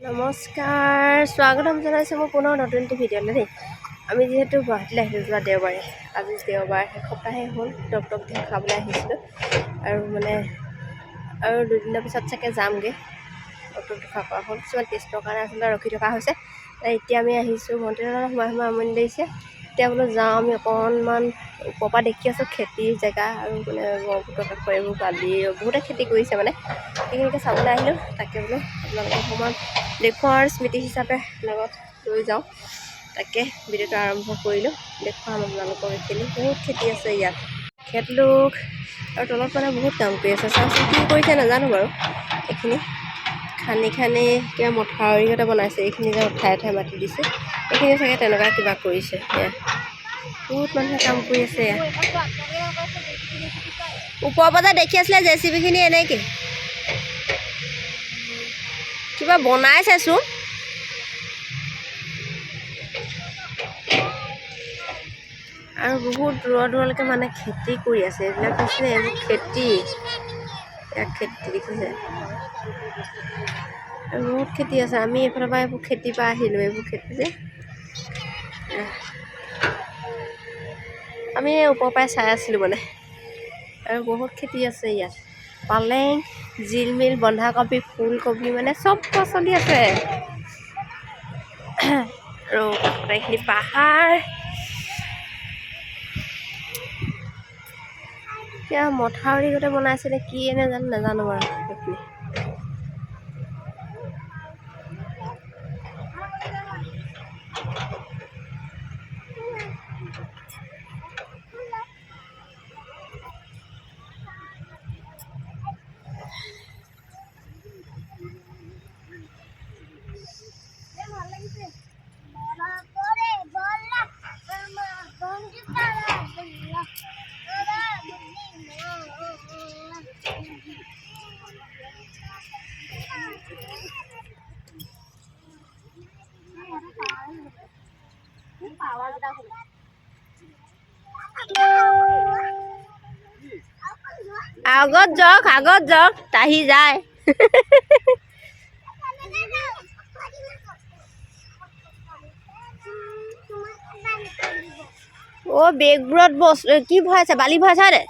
নমস্কাৰ, স্বাগতম জনাইছোঁ মোৰ পুনৰ নতুন এটি ভিডিঅ'লৈ দেই। আমি যিহেতু গুৱাহাটীলৈ আহিলোঁ যোৱা দেওবাৰে, আজি দেওবাৰ এসপ্তাহে হ'ল ডক্টৰক দেখাবলৈ আহিছিলোঁ আৰু আৰু দুদিনৰ পিছত চাগে যামগৈ। ডক্টৰক দেখা কৰা হ'ল, কিছুমান টেষ্টৰ কাৰণে আচলতে ৰখি থকা হৈছে। এতিয়া আমি আহিছোঁ মন্দিৰত সোমাই আমনি লাগিছে। এতিয়া বোলো যাওঁ, আমি অকণমান ওপৰৰ পৰা দেখি আছোঁ খেতিৰ জেগা আৰু ব্ৰহ্মপুত্ৰ কাষৰ এইবোৰ বালি বহুতে খেতি কৰিছে সেইখিনিকে চাবলৈ আহিলোঁ। তাকে বোলো আপোনালোকক অকণমান দেখুৱাৰ স্মৃতি হিচাপে লগত লৈ যাওঁ। তাকে ভিডিঅ'টো আৰম্ভ কৰিলোঁ, দেখুৱাম আপোনালোকক। এইখিনি বহুত খেতি আছে ইয়াত, খেতিলোক আৰু তলত বহুত কাম কৰি আছে। চাওঁচোন কি কৰিছে নাজানো বাৰু। এইখিনি খান্দি কিবা মথাউৰিগতে বনাইছে। এইখিনি যে উঠাই মাটি দিছে, এইখিনি চাগে তেনেকুৱা কিবা কৰিছে। বহুত মানুহে কাম কৰি আছে। ওপৰৰ পৰা দেখি আছিলে জেচিবিখিনি এনেকৈ কিবা বনাইছেচোন। আৰু বহুত দূৰলৈকে খেতি কৰি আছে। এইবিলাক হৈছে এইবোৰ খেতি, ইয়াত খেতি দেখিছে আৰু বহুত খেতি আছে। আমি এইফালৰ পৰা এইবোৰ খেতিৰ পৰা আহিলোঁ। এইবোৰ খেতি যে আমি ওপৰৰ পৰাই চাই আছিলোঁ আৰু বহুত খেতি আছে ইয়াত। পালেং, জিলমিল, বন্ধাকবি, ফুলকবি চব পাচলি আছে। আৰু কাষতে এইখিনি পাহাৰ, কিবা মথাউৰি গোটেই বনাইছিলে, কি নাজানো বাৰু। সেইখিনি আগত যাওক তাহি যায়। বেগবোৰত বস্তু কি ভৰাইছে? বালি ভৰাইছে নে?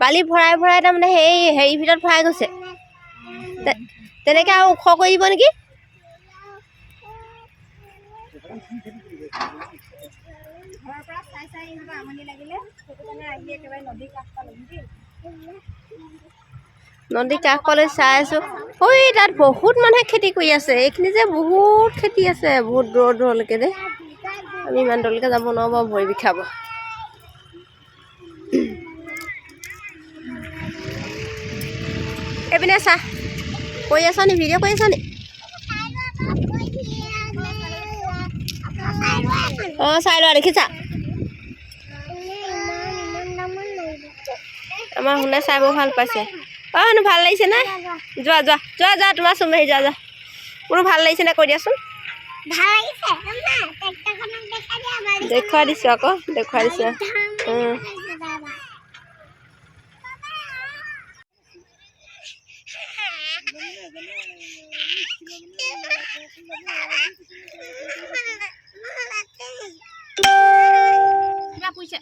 বালি ভৰাই তাৰমানে সেই হেৰি ভিতৰত ভৰাই গৈছে। তেনেকৈ আৰু ওখ কৰি দিব নেকি? নদী কাষ পালে চাই আছোঁ। তাত বহুত মানুহে খেতি কৰি আছে। এইখিনি যে বহুত খেতি আছে, বহুত দূৰলৈকে দেই। আমি ইমান দূৰলৈকে যাব নোৱাৰোঁ বাৰু, ভৰি বিষাব। এইপিনে চা, কৰি আছ নি? ভিডিঅ' কৰি আছ নি? চাই লোৱা, দেখিছা? আমাৰ শুনে চাই বৰ ভাল পাইছে। ভাল লাগিছে নে? যোৱা তোমাৰ চুমহি যোৱা। মোৰো ভাল লাগিছে নে কৈ দিয়াচোন। দেখুৱাই দিছোঁ আকৌ, দেখুৱাই দিছোঁ। কিবা কৈছে